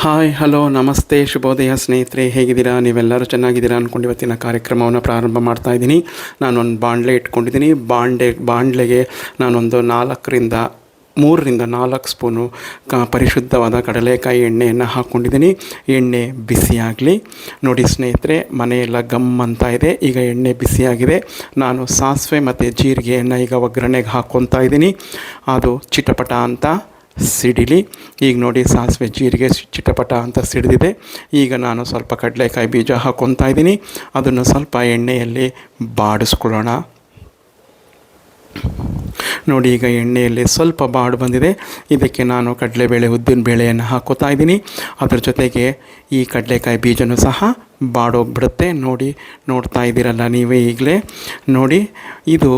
Hi hello ನಮಸ್ತೆ ಶುಭೋದಯ ಸ್ನೇಹಿತರೆ, ಹೇಗಿದ್ದೀರಾ? ನೀವೆಲ್ಲರೂ ಚೆನ್ನಾಗಿದ್ದೀರಾ ಅಂದ್ಕೊಂಡು ಇವತ್ತಿನ ಕಾರ್ಯಕ್ರಮವನ್ನು ಪ್ರಾರಂಭ ಮಾಡ್ತಾಯಿದ್ದೀನಿ. ನಾನೊಂದು ಬಾಣಲೆ ಇಟ್ಕೊಂಡಿದ್ದೀನಿ. ಬಾಣಲೆಗೆ ನಾನೊಂದು 3 ಸ್ಪೂನು ಪರಿಶುದ್ಧವಾದ ಕಡಲೆಕಾಯಿ ಎಣ್ಣೆಯನ್ನು ಹಾಕ್ಕೊಂಡಿದ್ದೀನಿ. ಎಣ್ಣೆ ಬಿಸಿಯಾಗಲಿ. ನೋಡಿ ಸ್ನೇಹಿತರೆ, ಮನೆಯೆಲ್ಲ ಗಮ್ ಅಂತ ಇದೆ. ಈಗ ಎಣ್ಣೆ ಬಿಸಿಯಾಗಿದೆ. ನಾನು ಸಾಸಿವೆ ಮತ್ತು ಜೀರಿಗೆಯನ್ನು ಈಗ ಒಗ್ಗರಣೆಗೆ ಹಾಕ್ಕೊತಾ ಇದ್ದೀನಿ. ಅದು ಚಿಟಪಟ ಅಂತ ಸಿಡಿಲಿ. ಈಗ ನೋಡಿ, ಸಾಸಿವೆ ಜೀರಿಗೆ ಚಿಟಪಟ ಅಂತ ಸಿಡಿದಿದೆ. ಈಗ ನಾನು ಸ್ವಲ್ಪ ಕಡಲೆಕಾಯಿ ಬೀಜ ಹಾಕ್ಕೊತಾ ಇದ್ದೀನಿ. ಅದನ್ನು ಸ್ವಲ್ಪ ಎಣ್ಣೆಯಲ್ಲಿ ಬಾಡಿಸ್ಕೊಳ್ಳೋಣ. ನೋಡಿ, ಈಗ ಎಣ್ಣೆಯಲ್ಲಿ ಸ್ವಲ್ಪ ಬಾಡು ಬಂದಿದೆ. ಇದಕ್ಕೆ ನಾನು ಕಡಲೆಬೇಳೆ ಉದ್ದಿನ ಬೇಳೆಯನ್ನು ಹಾಕ್ಕೋತಾ ಇದ್ದೀನಿ. ಅದರ ಜೊತೆಗೆ ಈ ಕಡಲೆಕಾಯಿ ಬೀಜನೂ ಸಹ ಬಾಡೋಗ್ಬಿಡುತ್ತೆ. ನೋಡ್ತಾ ಇದ್ದೀರಲ್ಲ ನೀವೇ ಈಗಲೇ. ನೋಡಿ, ಇದು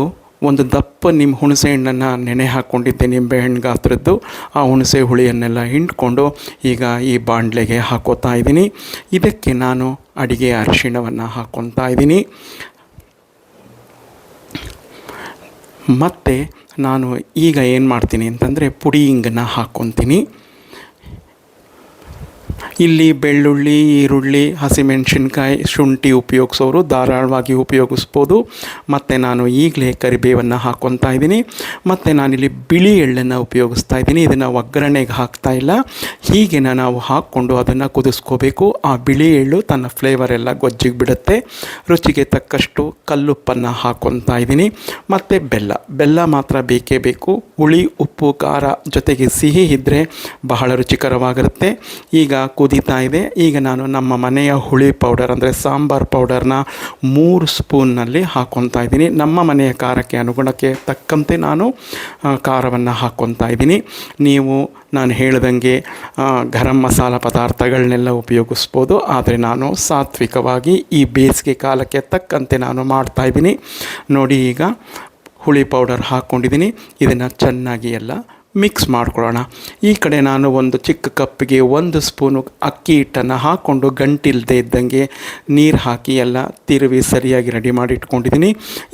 ಒಂದು ದಪ್ಪ ಹುಣಸೆ ಹಣ್ಣನ್ನು ನೆನೆ ಹಾಕ್ಕೊಂಡಿದ್ದೆ, ನಿಂಬೆಹಣ್ಣು ಗಾತ್ರದ್ದು. ಆ ಹುಣಸೆ ಹುಳಿಯನ್ನೆಲ್ಲ ಹಿಂಡ್ಕೊಂಡು ಈಗ ಈ ಬಾಣಲೆಗೆ ಹಾಕ್ಕೋತಾ ಇದ್ದೀನಿ. ಇದಕ್ಕೆ ನಾನು ಅಡಿಗೆ ಅರಿಶಿಣವನ್ನು ಹಾಕ್ಕೊತಾ ಇದ್ದೀನಿ. ಮತ್ತು ನಾನು ಈಗ ಏನು ಮಾಡ್ತೀನಿ ಅಂತಂದರೆ ಪುಡಿ ಹಿಂಗನ್ನು ಹಾಕ್ಕೊತೀನಿ. ಇಲ್ಲಿ ಬೆಳ್ಳುಳ್ಳಿ, ಈರುಳ್ಳಿ, ಹಸಿಮೆಣಸಿನ್ಕಾಯಿ, ಶುಂಠಿ ಉಪಯೋಗಿಸೋರು ಧಾರಾಳವಾಗಿ ಉಪಯೋಗಿಸ್ಬೋದು. ಮತ್ತು ನಾನು ಈಗಲೇ ಕರಿಬೇವನ್ನು ಹಾಕ್ಕೊತಾ ಇದ್ದೀನಿ. ಮತ್ತು ನಾನಿಲ್ಲಿ ಬಿಳಿ ಎಳ್ಳನ್ನು ಉಪಯೋಗಿಸ್ತಾ ಇದ್ದೀನಿ. ಇದನ್ನು ಒಗ್ಗರಣೆಗೆ ಹಾಕ್ತಾಯಿಲ್ಲ, ಹೀಗೆ ನಾವು ಹಾಕ್ಕೊಂಡು ಅದನ್ನು ಕುದಿಸ್ಕೋಬೇಕು. ಆ ಬಿಳಿ ಎಳ್ಳು ತನ್ನ ಫ್ಲೇವರೆಲ್ಲ ಗೊಜ್ಜಿಗೆ ಬಿಡುತ್ತೆ. ರುಚಿಗೆ ತಕ್ಕಷ್ಟು ಕಲ್ಲುಪ್ಪನ್ನು ಹಾಕ್ಕೊತಾ ಇದ್ದೀನಿ. ಮತ್ತು ಬೆಲ್ಲ ಮಾತ್ರ ಬೇಕೇ ಬೇಕು. ಹುಳಿ, ಉಪ್ಪು, ಖಾರ ಜೊತೆಗೆ ಸಿಹಿ ಇದ್ದರೆ ಬಹಳ ರುಚಿಕರವಾಗಿರುತ್ತೆ. ಈಗ ಕುದೀತಾ ಇದೆ. ಈಗ ನಾನು ನಮ್ಮ ಮನೆಯ ಹುಳಿ ಪೌಡರ್ ಅಂದರೆ ಸಾಂಬಾರ್ ಪೌಡರ್ನ 3 ಸ್ಪೂನ್ನಲ್ಲಿ ಹಾಕ್ಕೊತಾ ಇದ್ದೀನಿ. ನಮ್ಮ ಮನೆಯ ಖಾರಕ್ಕೆ ಅನುಗುಣಕ್ಕೆ ತಕ್ಕಂತೆ ನಾನು ಖಾರವನ್ನು ಹಾಕ್ಕೊತಾ ಇದ್ದೀನಿ. ನೀವು ನಾನು ಹೇಳ್ದಂಗೆ ಗರಂ ಮಸಾಲ ಪದಾರ್ಥಗಳನ್ನೆಲ್ಲ ಉಪಯೋಗಿಸ್ಬೋದು. ಆದರೆ ನಾನು ಸಾತ್ವಿಕವಾಗಿ ಈ ಬೇಸಿಗೆ ಕಾಲಕ್ಕೆ ತಕ್ಕಂತೆ ನಾನು ಮಾಡ್ತಾಯಿದ್ದೀನಿ. ನೋಡಿ, ಈಗ ಹುಳಿ ಪೌಡರ್ ಹಾಕ್ಕೊಂಡಿದ್ದೀನಿ. ಇದನ್ನು ಚೆನ್ನಾಗಿ ಎಲ್ಲ ಮಿಕ್ಸ್ ಮಾಡ್ಕೊಳ್ಳೋಣ. ಈ ಕಡೆ ನಾನು ಒಂದು ಚಿಕ್ಕ ಕಪ್ಪಿಗೆ 1 ಸ್ಪೂನು ಅಕ್ಕಿ ಹಿಟ್ಟನ್ನು ಹಾಕ್ಕೊಂಡು ಗಂಟಿಲ್ಲದೆ ಇದ್ದಂಗೆ ನೀರು ಹಾಕಿ ಎಲ್ಲ ತಿರುವಿ ಸರಿಯಾಗಿ ರೆಡಿ ಮಾಡಿ ಇಟ್ಕೊಂಡಿದ್ದೀನಿ.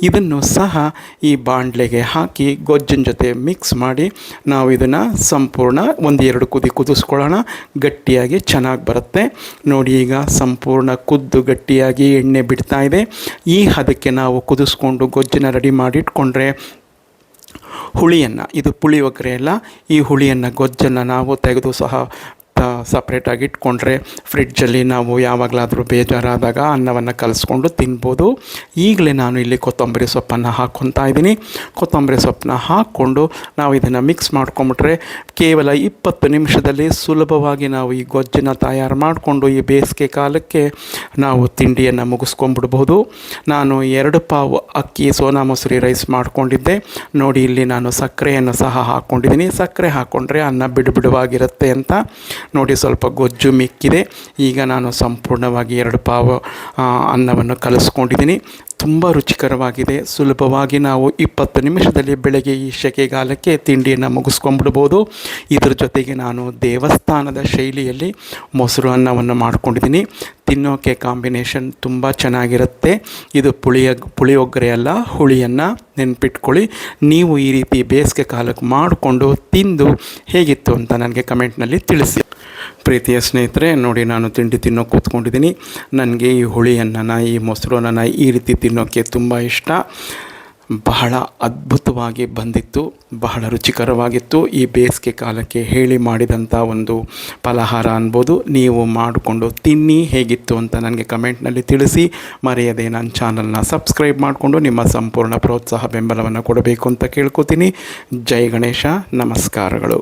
ಇದನ್ನು ಸಹ ಈ ಬಾಣಲೆಗೆ ಹಾಕಿ ಗೊಜ್ಜಿನ ಜೊತೆ ಮಿಕ್ಸ್ ಮಾಡಿ ನಾವು ಇದನ್ನು ಸಂಪೂರ್ಣ 1-2 ಕುದಿ ಕುದಿಸ್ಕೊಳ್ಳೋಣ. ಗಟ್ಟಿಯಾಗಿ ಚೆನ್ನಾಗಿ ಬರುತ್ತೆ. ನೋಡಿ, ಈಗ ಸಂಪೂರ್ಣ ಕುದ್ದು ಗಟ್ಟಿಯಾಗಿ ಎಣ್ಣೆ ಬಿಡ್ತಾ ಇದೆ. ಈ ಹದಕ್ಕೆ ನಾವು ಕುದಿಸ್ಕೊಂಡು ಗೊಜ್ಜನ್ನು ರೆಡಿ ಮಾಡಿ ಇಟ್ಕೊಂಡ್ರೆ ಹುಳಿಯನ್ನು, ಇದು ಪುಳಿಯೋಗರೆ ಅಲ್ಲ, ಈ ಹುಳಿಯನ್ನು ಗೊಜ್ಜನ್ನು ನಾವು ತೆಗೆದು ಸಹ ಸಪ್ರೇಟಾಗಿ ಇಟ್ಕೊಂಡ್ರೆ ಫ್ರಿಡ್ಜಲ್ಲಿ ನಾವು ಯಾವಾಗಲಾದರೂ ಬೇಜಾರಾದಾಗ ಅನ್ನವನ್ನು ಕಲಿಸ್ಕೊಂಡು ತಿನ್ಬೋದು. ಈಗಲೇ ನಾನು ಇಲ್ಲಿ ಕೊತ್ತಂಬರಿ ಸೊಪ್ಪನ್ನು ಹಾಕ್ಕೊತಾ ಇದ್ದೀನಿ. ಕೊತ್ತಂಬರಿ ಸೊಪ್ಪನ್ನ ಹಾಕ್ಕೊಂಡು ನಾವು ಇದನ್ನು ಮಿಕ್ಸ್ ಮಾಡ್ಕೊಂಬಿಟ್ರೆ ಕೇವಲ 20 ನಿಮಿಷದಲ್ಲಿ ಸುಲಭವಾಗಿ ನಾವು ಈ ಗೊಜ್ಜನ್ನು ತಯಾರು ಮಾಡಿಕೊಂಡು ಈ ಬೇಸಿಗೆ ಕಾಲಕ್ಕೆ ನಾವು ತಿಂಡಿಯನ್ನು ಮುಗಿಸ್ಕೊಂಡ್ಬಿಡ್ಬೋದು. ನಾನು 2 ಪಾವು ಅಕ್ಕಿ ಸೋನಾ ಮಸೂರಿ ರೈಸ್ ಮಾಡ್ಕೊಂಡಿದ್ದೆ. ನೋಡಿ, ಇಲ್ಲಿ ನಾನು ಸಕ್ಕರೆಯನ್ನು ಸಹ ಹಾಕ್ಕೊಂಡಿದ್ದೀನಿ. ಸಕ್ಕರೆ ಹಾಕ್ಕೊಂಡ್ರೆ ಅನ್ನ ಬಿಡುಬಿಡುವಾಗಿರುತ್ತೆ ಅಂತ. ನೋಡಿ, ಸ್ವಲ್ಪ ಗೊಜ್ಜು ಮಿಕ್ಕಿದೆ. ಈಗ ನಾನು ಸಂಪೂರ್ಣವಾಗಿ 2 ಪಾವು ಅನ್ನವನ್ನು ಕಲಿಸ್ಕೊಂಡಿದ್ದೀನಿ. ತುಂಬ ರುಚಿಕರವಾಗಿದೆ. ಸುಲಭವಾಗಿ ನಾವು 20 ನಿಮಿಷದಲ್ಲಿ ಬೆಳಗ್ಗೆ ಈ ಸೆಕೆಗಾಲಕ್ಕೆ ತಿಂಡಿಯನ್ನು ಮುಗಿಸ್ಕೊಂಡ್ಬಿಡ್ಬೋದು. ಇದ್ರ ಜೊತೆಗೆ ನಾನು ದೇವಸ್ಥಾನದ ಶೈಲಿಯಲ್ಲಿ ಮೊಸರು ಅನ್ನವನ್ನು ಮಾಡ್ಕೊಂಡಿದ್ದೀನಿ. ತಿನ್ನೋಕ್ಕೆ ಕಾಂಬಿನೇಷನ್ ತುಂಬ ಚೆನ್ನಾಗಿರುತ್ತೆ. ಇದು ಪುಳಿಯೋಗರೆ ಅಲ್ಲ, ಹುಳಿಯನ್ನು ನೆನ್ಪಿಟ್ಕೊಳ್ಳಿ. ನೀವು ಈ ರೀತಿ ಬೇಸಿಗೆ ಕಾಲಕ್ಕೆ ಮಾಡಿಕೊಂಡು ತಿಂದು ಹೇಗಿತ್ತು ಅಂತ ನನಗೆ ಕಮೆಂಟ್ನಲ್ಲಿ ತಿಳಿಸಿ. ಪ್ರೀತಿಯ ಸ್ನೇಹಿತರೆ, ನೋಡಿ, ನಾನು ತಿಂಡಿ ತಿನ್ನೋಕೆ ಕೂತ್ಕೊಂಡಿದ್ದೀನಿ. ನನಗೆ ಈ ಹುಳಿಯನ್ನು, ಈ ಮೊಸರು ಅನ್ನ ಈ ರೀತಿ ತಿನ್ನೋಕ್ಕೆ ತುಂಬ ಇಷ್ಟ. ಬಹಳ ಅದ್ಭುತವಾಗಿ ಬಂದಿತ್ತು, ಬಹಳ ರುಚಿಕರವಾಗಿತ್ತು. ಈ ಬೇಸಿಗೆ ಕಾಲಕ್ಕೆ ಹೇಳಿ ಮಾಡಿದಂಥ ಒಂದು ಫಲಹಾರ ಅನ್ಬೋದು. ನೀವು ಮಾಡಿಕೊಂಡು ತಿನ್ನಿ, ಹೇಗಿತ್ತು ಅಂತ ನನಗೆ ಕಮೆಂಟ್ನಲ್ಲಿ ತಿಳಿಸಿ. ಮರೆಯದೆ ನನ್ನ ಚಾನಲ್ನ ಸಬ್ಸ್ಕ್ರೈಬ್ ಮಾಡಿಕೊಂಡು ನಿಮ್ಮ ಸಂಪೂರ್ಣ ಪ್ರೋತ್ಸಾಹ ಬೆಂಬಲವನ್ನು ಕೊಡಬೇಕು ಅಂತ ಕೇಳ್ಕೊತೀನಿ. ಜೈ ಗಣೇಶ, ನಮಸ್ಕಾರಗಳು.